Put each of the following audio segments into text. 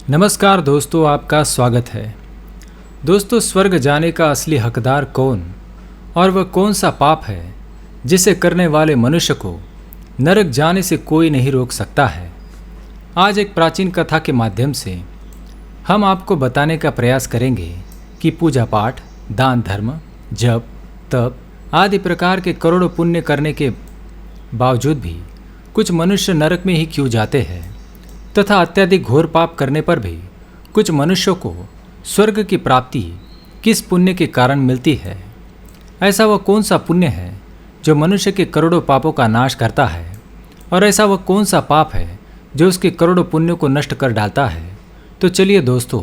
नमस्कार दोस्तों, आपका स्वागत है। दोस्तों, स्वर्ग जाने का असली हकदार कौन और वह कौन सा पाप है जिसे करने वाले मनुष्य को नरक जाने से कोई नहीं रोक सकता है। आज एक प्राचीन कथा के माध्यम से हम आपको बताने का प्रयास करेंगे कि पूजा पाठ, दान धर्म, जप, तप आदि प्रकार के करोड़ों पुण्य करने के बावजूद भी कुछ मनुष्य नरक में ही क्यों जाते हैं तथा अत्यधिक घोर पाप करने पर भी कुछ मनुष्यों को स्वर्ग की प्राप्ति किस पुण्य के कारण मिलती है। ऐसा वह कौन सा पुण्य है जो मनुष्य के करोड़ों पापों का नाश करता है और ऐसा वह कौन सा पाप है जो उसके करोड़ों पुण्यों को नष्ट कर डालता है। तो चलिए दोस्तों,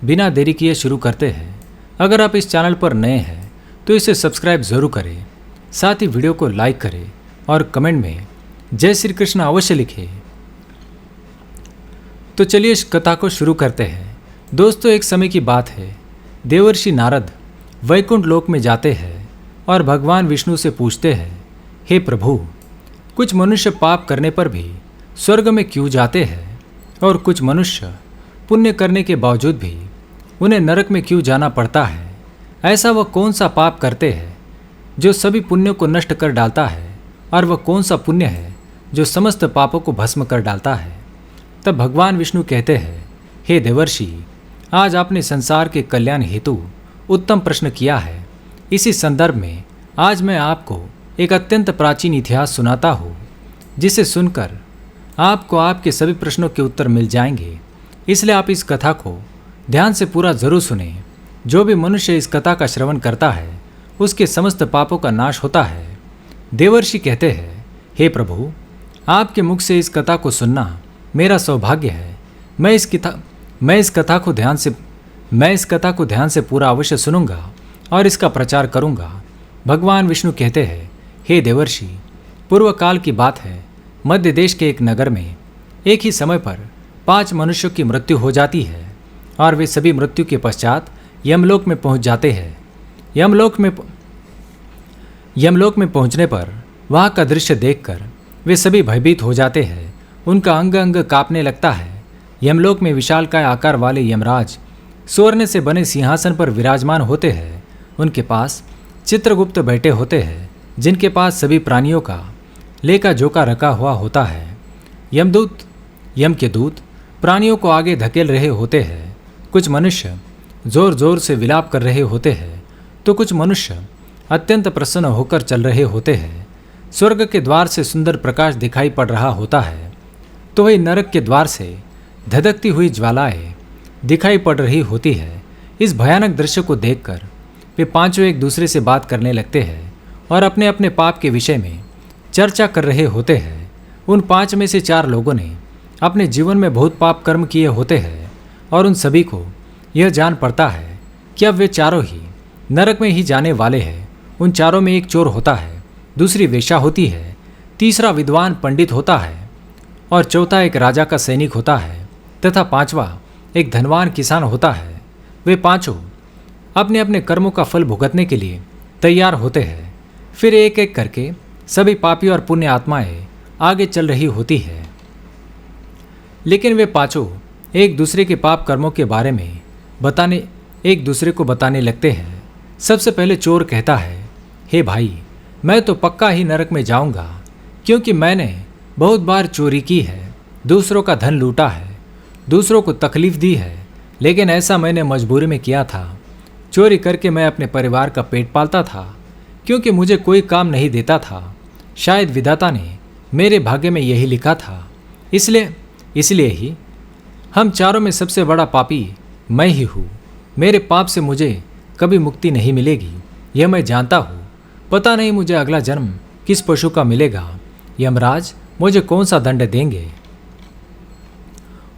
बिना देरी किए शुरू करते हैं। अगर आप इस चैनल पर नए हैं तो इसे सब्सक्राइब जरूर करें, साथ ही वीडियो को लाइक करें और कमेंट में जय श्री कृष्ण अवश्य लिखें। तो चलिए इस कथा को शुरू करते हैं। दोस्तों, एक समय की बात है, देवर्षि नारद वैकुंठ लोक में जाते हैं और भगवान विष्णु से पूछते हैं, हे प्रभु, कुछ मनुष्य पाप करने पर भी स्वर्ग में क्यों जाते हैं और कुछ मनुष्य पुण्य करने के बावजूद भी उन्हें नरक में क्यों जाना पड़ता है। ऐसा वह कौन सा पाप करते हैं जो सभी पुण्यों को नष्ट कर डालता है और वह कौन सा पुण्य है जो समस्त पापों को भस्म कर डालता है। तब भगवान विष्णु कहते हैं, हे देवर्षि, आज आपने संसार के कल्याण हेतु उत्तम प्रश्न किया है। इसी संदर्भ में आज मैं आपको एक अत्यंत प्राचीन इतिहास सुनाता हूँ, जिसे सुनकर आपको आपके सभी प्रश्नों के उत्तर मिल जाएंगे। इसलिए आप इस कथा को ध्यान से पूरा जरूर सुने। जो भी मनुष्य इस कथा का श्रवण करता है उसके समस्त पापों का नाश होता है। देवर्षि कहते हैं, हे प्रभु, आपके मुख से इस कथा को सुनना मेरा सौभाग्य है। मैं इस कथा को ध्यान से पूरा अवश्य सुनूंगा और इसका प्रचार करूंगा। भगवान विष्णु कहते हैं, हे देवर्षि, पूर्व काल की बात है, मध्य देश के एक नगर में एक ही समय पर 5 मनुष्यों की मृत्यु हो जाती है और वे सभी मृत्यु के पश्चात यमलोक में पहुंच जाते हैं। यमलोक में पहुंचने पर वहां का दृश्य देखकर वे सभी भयभीत हो जाते हैं। उनका अंग अंग कांपने लगता है। यमलोक में विशालकाय आकार वाले यमराज स्वर्ण से बने सिंहासन पर विराजमान होते हैं। उनके पास चित्रगुप्त बैठे होते हैं, जिनके पास सभी प्राणियों का लेखा जोखा रखा हुआ होता है। यम के दूत प्राणियों को आगे धकेल रहे होते हैं। कुछ मनुष्य जोर जोर से विलाप कर रहे होते हैं तो कुछ मनुष्य अत्यंत प्रसन्न होकर चल रहे होते हैं। स्वर्ग के द्वार से सुंदर प्रकाश दिखाई पड़ रहा होता है तो वही नरक के द्वार से धधकती हुई ज्वालाएं दिखाई पड़ रही होती है। इस भयानक दृश्य को देखकर वे पांचों एक दूसरे से बात करने लगते हैं और अपने अपने पाप के विषय में चर्चा कर रहे होते हैं। उन 5 में से 4 लोगों ने अपने जीवन में बहुत पाप कर्म किए होते हैं और उन सभी को यह जान पड़ता है कि अब वे चारों ही नरक में ही जाने वाले हैं। उन चारों में एक चोर होता है, दूसरी वेश्या होती है, तीसरा विद्वान पंडित होता है और चौथा एक राजा का सैनिक होता है तथा 5वां एक धनवान किसान होता है। वे पांचों अपने अपने कर्मों का फल भुगतने के लिए तैयार होते हैं। फिर एक एक करके सभी पापी और पुण्य आत्माएं आगे चल रही होती है, लेकिन वे पांचों एक दूसरे के पाप कर्मों के बारे में एक दूसरे को बताने लगते हैं। सबसे पहले चोर कहता है, हे भाई, मैं तो पक्का ही नरक में जाऊंगा, क्योंकि मैंने बहुत बार चोरी की है, दूसरों का धन लूटा है, दूसरों को तकलीफ दी है, लेकिन ऐसा मैंने मजबूरी में किया था। चोरी करके मैं अपने परिवार का पेट पालता था, क्योंकि मुझे कोई काम नहीं देता था। शायद विधाता ने मेरे भाग्य में यही लिखा था, इसलिए ही हम चारों में सबसे बड़ा पापी मैं ही हूँ। मेरे पाप से मुझे कभी मुक्ति नहीं मिलेगी, यह मैं जानता हूँ। पता नहीं मुझे अगला जन्म किस पशु का मिलेगा, यमराज मुझे कौन सा दंड देंगे।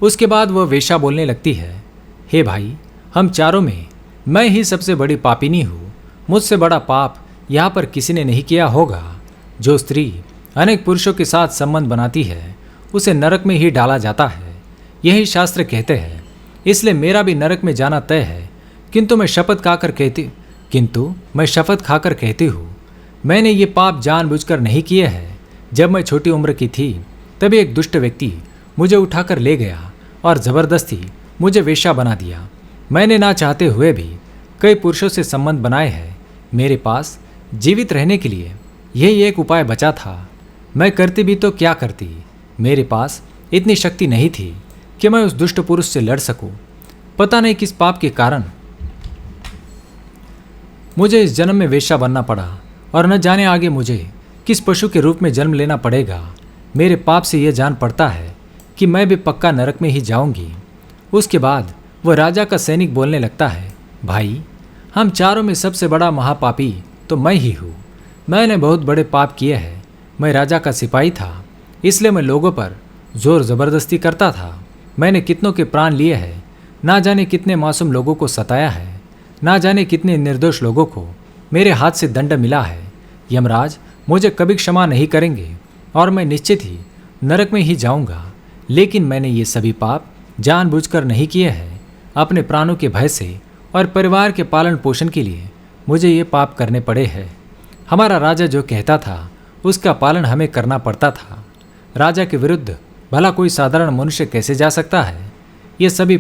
उसके बाद वह वेश्या बोलने लगती है, हे भाई, हम चारों में मैं ही सबसे बड़ी पापिनी हूँ। मुझसे बड़ा पाप यहाँ पर किसी ने नहीं किया होगा। जो स्त्री अनेक पुरुषों के साथ संबंध बनाती है उसे नरक में ही डाला जाता है, यही शास्त्र कहते हैं। इसलिए मेरा भी नरक में जाना तय है, किंतु मैं शपथ खाकर कहती हूँ, मैंने ये पाप जानबूझकर नहीं किए हैं। जब मैं छोटी उम्र की थी तभी एक दुष्ट व्यक्ति मुझे उठाकर ले गया और ज़बरदस्ती मुझे वेश्या बना दिया। मैंने ना चाहते हुए भी कई पुरुषों से संबंध बनाए हैं। मेरे पास जीवित रहने के लिए यही एक उपाय बचा था। मैं करती भी तो क्या करती। मेरे पास इतनी शक्ति नहीं थी कि मैं उस दुष्ट पुरुष से लड़ सकूं। पता नहीं किस पाप के कारण मुझे इस जन्म में वेश्या बनना पड़ा, और न जाने आगे मुझे किस पशु के रूप में जन्म लेना पड़ेगा। मेरे पाप से यह जान पड़ता है कि मैं भी पक्का नरक में ही जाऊंगी। उसके बाद वह राजा का सैनिक बोलने लगता है, भाई, हम चारों में सबसे बड़ा महापापी तो मैं ही हूँ। मैंने बहुत बड़े पाप किए हैं। मैं राजा का सिपाही था, इसलिए मैं लोगों पर जोर ज़बरदस्ती करता था। मैंने कितनों के प्राण लिए हैं, ना जाने कितने मासूम लोगों को सताया है, ना जाने कितने निर्दोष लोगों को मेरे हाथ से दंड मिला है। यमराज मुझे कभी क्षमा नहीं करेंगे और मैं निश्चित ही नरक में ही जाऊंगा। लेकिन मैंने ये सभी पाप जानबूझकर नहीं किए हैं। अपने प्राणों के भय से और परिवार के पालन पोषण के लिए मुझे ये पाप करने पड़े हैं। हमारा राजा जो कहता था उसका पालन हमें करना पड़ता था। राजा के विरुद्ध भला कोई साधारण मनुष्य कैसे जा सकता है। ये सभी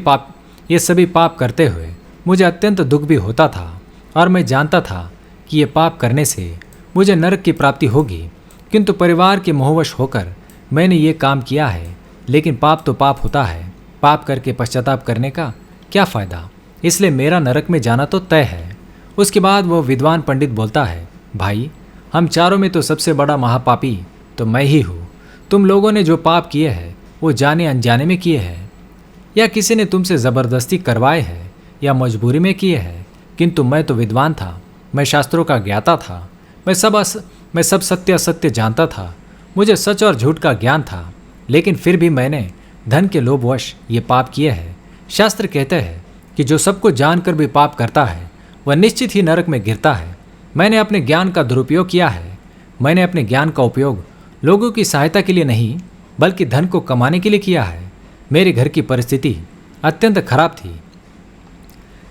पाप करते हुए मुझे अत्यंत दुख भी होता था, और मैं जानता था कि ये पाप करने से मुझे नरक की प्राप्ति होगी। किंतु परिवार के मोहवश होकर मैंने ये काम किया है। लेकिन पाप तो पाप होता है। पाप करके पश्चाताप करने का क्या फ़ायदा। इसलिए मेरा नरक में जाना तो तय है। उसके बाद वो विद्वान पंडित बोलता है, भाई, हम चारों में तो सबसे बड़ा महापापी तो मैं ही हूँ। तुम लोगों ने जो पाप किए हैं वो जाने अनजाने में किए हैं, या किसी ने तुमसे ज़बरदस्ती करवाए हैं, या मजबूरी में किए हैं। किंतु मैं तो विद्वान था, मैं शास्त्रों का ज्ञाता था। मैं सब सत्य असत्य जानता था। मुझे सच और झूठ का ज्ञान था। लेकिन फिर भी मैंने धन के लोभवश ये पाप किए हैं। शास्त्र कहते हैं कि जो सबको जानकर भी पाप करता है वह निश्चित ही नरक में गिरता है। मैंने अपने ज्ञान का दुरुपयोग किया है। मैंने अपने ज्ञान का उपयोग लोगों की सहायता के लिए नहीं, बल्कि धन को कमाने के लिए किया है। मेरे घर की परिस्थिति अत्यंत खराब थी।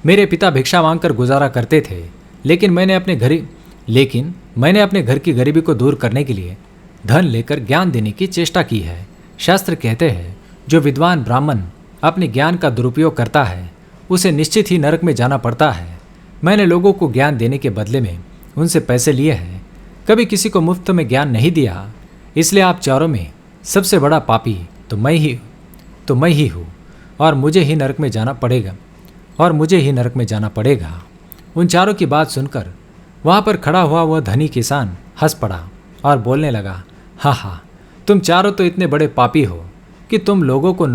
मेरे पिता भिक्षा मांगकर गुजारा करते थे। लेकिन मैंने अपने घर की गरीबी को दूर करने के लिए धन लेकर ज्ञान देने की चेष्टा की है। शास्त्र कहते हैं, जो विद्वान ब्राह्मण अपने ज्ञान का दुरुपयोग करता है उसे निश्चित ही नरक में जाना पड़ता है। मैंने लोगों को ज्ञान देने के बदले में उनसे पैसे लिए हैं, कभी किसी को मुफ्त में ज्ञान नहीं दिया। इसलिए आप चारों में सबसे बड़ा पापी तो मैं ही हूँ, और मुझे ही नरक में जाना पड़ेगा। उन चारों की बात सुनकर वहाँ पर खड़ा हुआ वह धनी किसान हंस पड़ा और बोलने लगा, हाँ, तुम चारों तो इतने बड़े पापी हो कि तुम लोगों को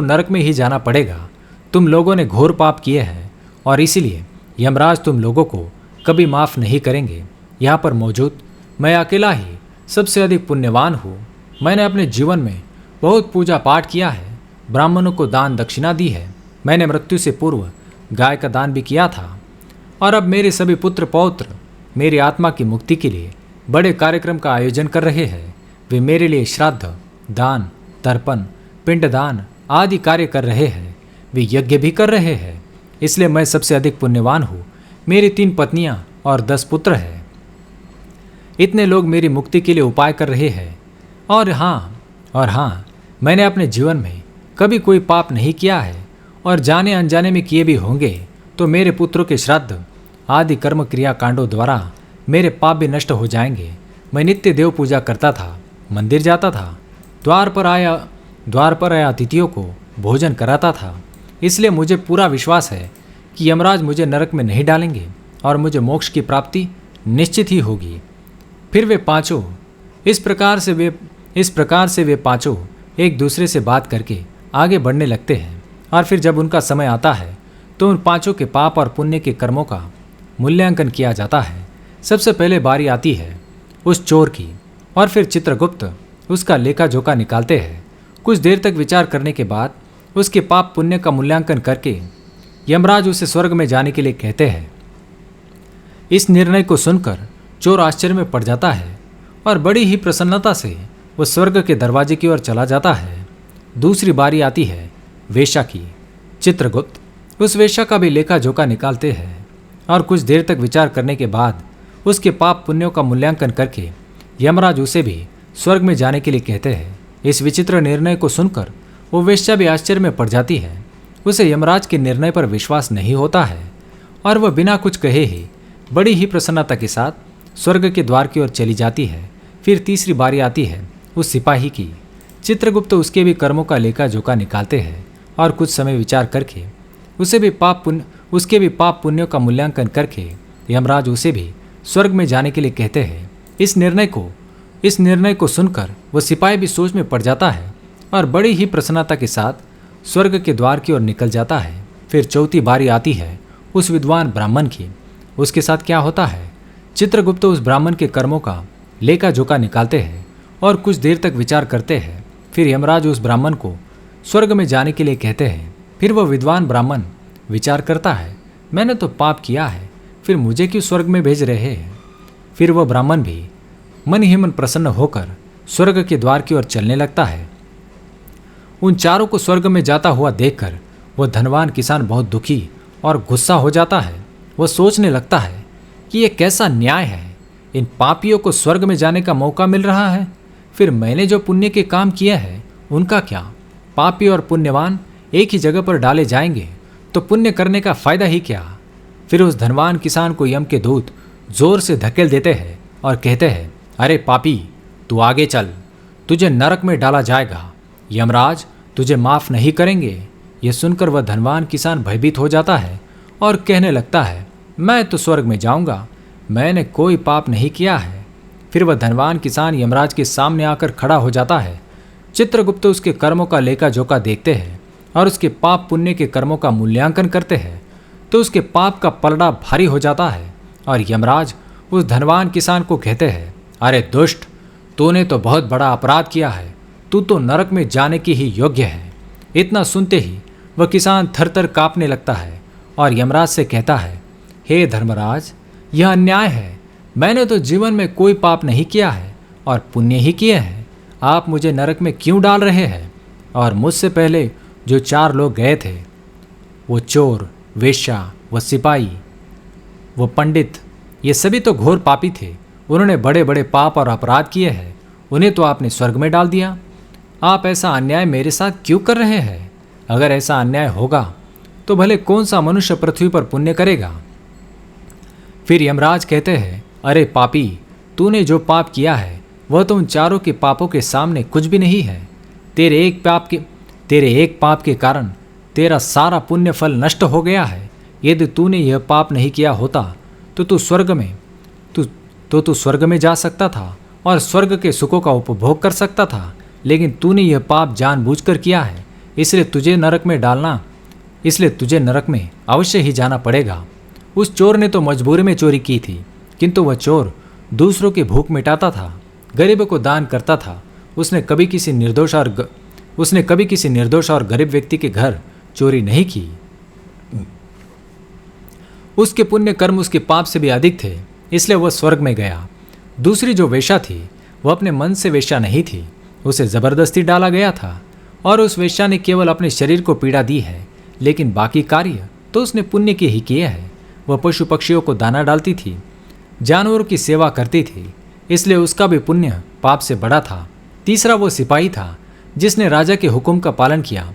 नरक में ही जाना पड़ेगा। तुम लोगों ने घोर पाप किए हैं, और इसीलिए यमराज तुम लोगों को कभी माफ़ नहीं करेंगे। यहाँ पर मौजूद मैं अकेला ही सबसे अधिक पुण्यवान हूँ। मैंने अपने जीवन में बहुत पूजा पाठ किया है, ब्राह्मणों को दान दक्षिणा दी है। मैंने मृत्यु से पूर्व गाय का दान भी किया था, और अब मेरे सभी पुत्र पौत्र मेरी आत्मा की मुक्ति के लिए बड़े कार्यक्रम का आयोजन कर रहे हैं। वे मेरे लिए श्राद्ध, दान, तर्पण, पिंडदान आदि कार्य कर रहे हैं। वे यज्ञ भी कर रहे हैं। इसलिए मैं सबसे अधिक पुण्यवान हूँ। मेरी 3 पत्नियाँ और 10 पुत्र हैं। इतने लोग मेरी मुक्ति के लिए उपाय कर रहे हैं। और हाँ, मैंने अपने जीवन में कभी कोई पाप नहीं किया है, और जाने अनजाने में किए भी होंगे तो मेरे पुत्रों के श्राद्ध आदि कर्म क्रिया कांडों द्वारा मेरे पाप भी नष्ट हो जाएंगे। मैं नित्य देव पूजा करता था, मंदिर जाता था, द्वार पर आए अतिथियों को भोजन कराता था। इसलिए मुझे पूरा विश्वास है कि यमराज मुझे नरक में नहीं डालेंगे और मुझे मोक्ष की प्राप्ति निश्चित ही होगी। फिर वे पांचों इस प्रकार से वे पांचों एक दूसरे से बात करके आगे बढ़ने लगते हैं, और फिर जब उनका समय आता है तो उन पांचों के पाप और पुण्य के कर्मों का मूल्यांकन किया जाता है। सबसे पहले बारी आती है उस चोर की, और फिर चित्रगुप्त उसका लेखा जोखा निकालते हैं। कुछ देर तक विचार करने के बाद उसके पाप पुण्य का मूल्यांकन करके यमराज उसे स्वर्ग में जाने के लिए कहते हैं। इस निर्णय को सुनकर चोर आश्चर्य में पड़ जाता है, और बड़ी ही प्रसन्नता से वह स्वर्ग के दरवाजे की ओर चला जाता है। दूसरी बारी आती है वेश्या की। चित्रगुप्त उस वेश्या का भी लेखा जोखा निकालते हैं, और कुछ देर तक विचार करने के बाद उसके पाप पुण्यों का मूल्यांकन करके यमराज उसे भी स्वर्ग में जाने के लिए कहते हैं। इस विचित्र निर्णय को सुनकर वो वेश्या भी आश्चर्य में पड़ जाती है। उसे यमराज के निर्णय पर विश्वास नहीं होता है और वह बिना कुछ कहे ही बड़ी ही प्रसन्नता के साथ स्वर्ग के द्वार की ओर चली जाती है। फिर तीसरी बारी आती है उस सिपाही की। चित्रगुप्त उसके भी कर्मों का लेखा जोखा निकालते हैं और कुछ समय विचार करके उसके भी पाप पुण्यों का मूल्यांकन करके यमराज उसे भी स्वर्ग में जाने के लिए कहते हैं। इस निर्णय को सुनकर वह सिपाही भी सोच में पड़ जाता है और बड़ी ही प्रसन्नता के साथ स्वर्ग के द्वार की ओर निकल जाता है। फिर चौथी बारी आती है उस विद्वान ब्राह्मण की। उसके साथ क्या होता है? चित्रगुप्त उस ब्राह्मण के कर्मों का लेखा जोखा निकालते हैं और कुछ देर तक विचार करते हैं। फिर यमराज उस ब्राह्मण को स्वर्ग में जाने के लिए कहते हैं। फिर वह विद्वान ब्राह्मण विचार करता है, मैंने तो पाप किया है, फिर मुझे क्यों स्वर्ग में भेज रहे हैं? फिर वह ब्राह्मण भी मन ही मन प्रसन्न होकर स्वर्ग के द्वार की ओर चलने लगता है। उन चारों को स्वर्ग में जाता हुआ देखकर वह धनवान किसान बहुत दुखी और गुस्सा हो जाता है। वह सोचने लगता है कि यह कैसा न्याय है, इन पापियों को स्वर्ग में जाने का मौका मिल रहा है, फिर मैंने जो पुण्य के काम किए हैं उनका क्या? पापी और पुण्यवान एक ही जगह पर डाले जाएंगे तो पुण्य करने का फायदा ही क्या? फिर उस धनवान किसान को यम के दूत जोर से धकेल देते हैं और कहते हैं, अरे पापी, तू आगे चल, तुझे नरक में डाला जाएगा, यमराज तुझे माफ नहीं करेंगे। यह सुनकर वह धनवान किसान भयभीत हो जाता है और कहने लगता है, मैं तो स्वर्ग में जाऊंगा, मैंने कोई पाप नहीं किया है। फिर वह धनवान किसान यमराज के सामने आकर खड़ा हो जाता है। चित्रगुप्त उसके कर्मों का लेखा जोखा देखते हैं और उसके पाप पुण्य के कर्मों का मूल्यांकन करते हैं तो उसके पाप का पलड़ा भारी हो जाता है और यमराज उस धनवान किसान को कहते हैं, अरे दुष्ट, तूने तो बहुत बड़ा अपराध किया है, तू तो नरक में जाने की ही योग्य है। इतना सुनते ही वह किसान थर थर कांपने लगता है और यमराज से कहता है, हे धर्मराज, यह अन्याय है, मैंने तो जीवन में कोई पाप नहीं किया है और पुण्य ही किए हैं, आप मुझे नरक में क्यों डाल रहे हैं? और मुझसे पहले जो 4 लोग गए थे, वो चोर, वेश्या, वो सिपाही, वो पंडित, ये सभी तो घोर पापी थे, उन्होंने बड़े बड़े पाप और अपराध किए हैं, उन्हें तो आपने स्वर्ग में डाल दिया। आप ऐसा अन्याय मेरे साथ क्यों कर रहे हैं? अगर ऐसा अन्याय होगा तो भले कौन सा मनुष्य पृथ्वी पर पुण्य करेगा? फिर यमराज कहते हैं, अरे पापी, तूने जो पाप किया है वह तो उन चारों के पापों के सामने कुछ भी नहीं है। तेरे एक पाप के कारण तेरा सारा पुण्य फल नष्ट हो गया है। यदि तूने यह पाप नहीं किया होता तो तू स्वर्ग में जा सकता था और स्वर्ग के सुखों का उपभोग कर सकता था, लेकिन तूने यह पाप जानबूझकर किया है, इसलिए तुझे नरक में अवश्य ही जाना पड़ेगा। उस चोर ने तो मजबूरी में चोरी की थी, किंतु वह चोर दूसरों की भूख मिटाता था, गरीबों को दान करता था। उसने कभी किसी निर्दोष और गरीब व्यक्ति के घर चोरी नहीं की। उसके पुण्य कर्म उसके पाप से भी अधिक थे, इसलिए वह स्वर्ग में गया। दूसरी जो वेश्या थी वह अपने मन से वेश्या नहीं थी, उसे जबरदस्ती डाला गया था और उस वेश्या ने केवल अपने शरीर को पीड़ा दी है, लेकिन बाकी कार्य तो उसने पुण्य के ही किए हैं। वह पशु पक्षियों को दाना डालती थी, जानवरों की सेवा करती थी, इसलिए उसका भी पुण्य पाप से बड़ा था। तीसरा वो सिपाही था जिसने राजा के हुक्म का पालन किया,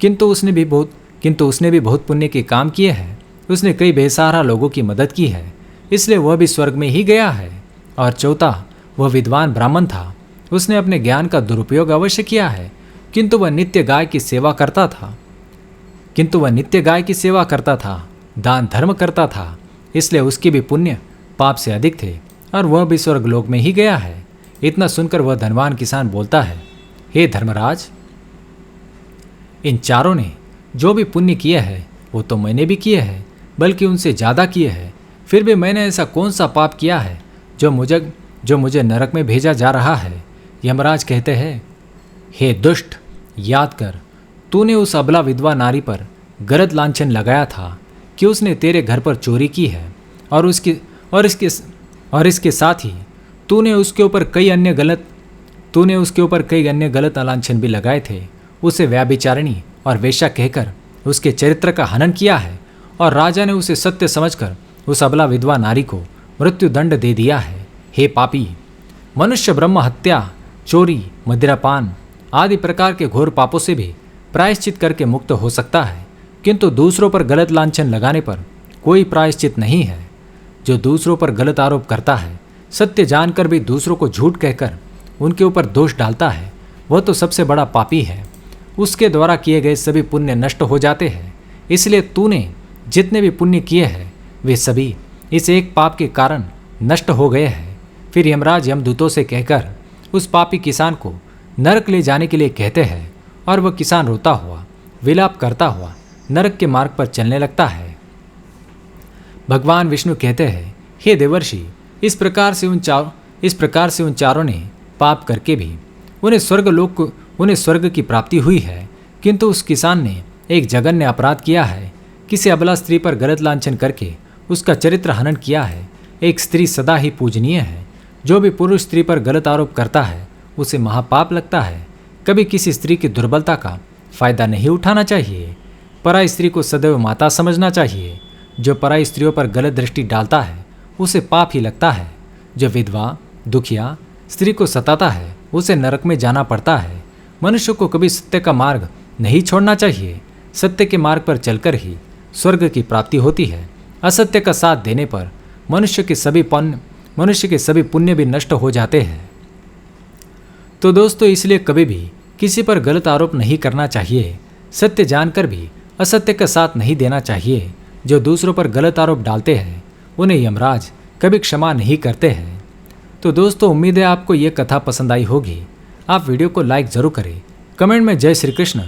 किंतु उसने भी बहुत पुण्य के काम किए हैं। उसने कई बेसहारा लोगों की मदद की है, इसलिए वह भी स्वर्ग में ही गया है। और चौथा वह विद्वान ब्राह्मण था, उसने अपने ज्ञान का दुरुपयोग अवश्य किया है, किंतु वह नित्य गाय की सेवा करता था, दान धर्म करता था, इसलिए उसके भी पुण्य पाप से अधिक थे और वह भी स्वर्गलोक में ही गया है। इतना सुनकर वह धनवान किसान बोलता है, हे धर्मराज, इन चारों ने जो भी पुण्य किए हैं वो तो मैंने भी किए हैं, बल्कि उनसे ज़्यादा किए हैं। फिर भी मैंने ऐसा कौन सा पाप किया है जो मुझे नरक में भेजा जा रहा है? यमराज कहते हैं, हे दुष्ट, याद कर, तूने उस अबला विधवा नारी पर गलत लांछन लगाया था कि उसने तेरे घर पर चोरी की है और इसके साथ ही तूने उसके ऊपर कई अन्य गलत लांछन भी लगाए थे। उसे व्याभिचारिणी और वेश्या कहकर उसके चरित्र का हनन किया है और राजा ने उसे सत्य समझकर उस अबला विधवा नारी को मृत्यु दंड दे दिया है। हे पापी, मनुष्य ब्रह्म हत्या, चोरी, मदिरापान आदि प्रकार के घोर पापों से भी प्रायश्चित करके मुक्त हो सकता है, किंतु दूसरों पर गलत लांछन लगाने पर कोई प्रायश्चित नहीं है। जो दूसरों पर गलत आरोप करता है, सत्य जानकर भी दूसरों को झूठ कहकर उनके ऊपर दोष डालता है, वह तो सबसे बड़ा पापी है। उसके द्वारा किए गए सभी पुण्य नष्ट हो जाते हैं। इसलिए तूने जितने भी पुण्य किए हैं वे सभी इस एक पाप के कारण नष्ट हो गए हैं। फिर यमराज यमदूतों से कहकर उस पापी किसान को नरक ले जाने के लिए कहते हैं और वह किसान रोता हुआ विलाप करता हुआ नरक के मार्ग पर चलने लगता है। भगवान विष्णु कहते हैं, हे देवर्षि, इस प्रकार से उन चारों ने पाप करके भी उन्हें स्वर्ग की प्राप्ति हुई है, किंतु उस किसान ने एक जघन्य अपराध किया है। किसी अबला स्त्री पर गलत लांछन करके उसका चरित्र हनन किया है। एक स्त्री सदा ही पूजनीय है। जो भी पुरुष स्त्री पर गलत आरोप करता है उसे महापाप लगता है। कभी किसी स्त्री की दुर्बलता का फायदा नहीं उठाना चाहिए। पराई स्त्री को सदैव माता समझना चाहिए। जो पराई स्त्रियों पर गलत दृष्टि डालता है उसे पाप ही लगता है। जो विधवा दुखिया स्त्री को सताता है उसे नरक में जाना पड़ता है। मनुष्य को कभी सत्य का मार्ग नहीं छोड़ना चाहिए। सत्य के मार्ग पर चलकर ही स्वर्ग की प्राप्ति होती है। असत्य का साथ देने पर मनुष्य के सभी पुण्य भी नष्ट हो जाते हैं। तो दोस्तों, इसलिए कभी भी किसी पर गलत आरोप नहीं करना चाहिए। सत्य जानकर भी असत्य का साथ नहीं देना चाहिए। जो दूसरों पर गलत आरोप डालते हैं उन्हें यमराज कभी क्षमा नहीं करते हैं। तो दोस्तों, उम्मीद है आपको ये कथा पसंद आई होगी। आप वीडियो को लाइक जरूर करें। कमेंट में जय श्री कृष्ण,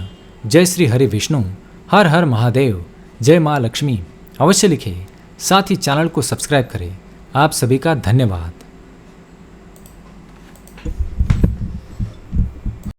जय श्री हरि विष्णु, हर हर महादेव, जय माँ लक्ष्मी अवश्य लिखें। साथ ही चैनल को सब्सक्राइब करें। आप सभी का धन्यवाद।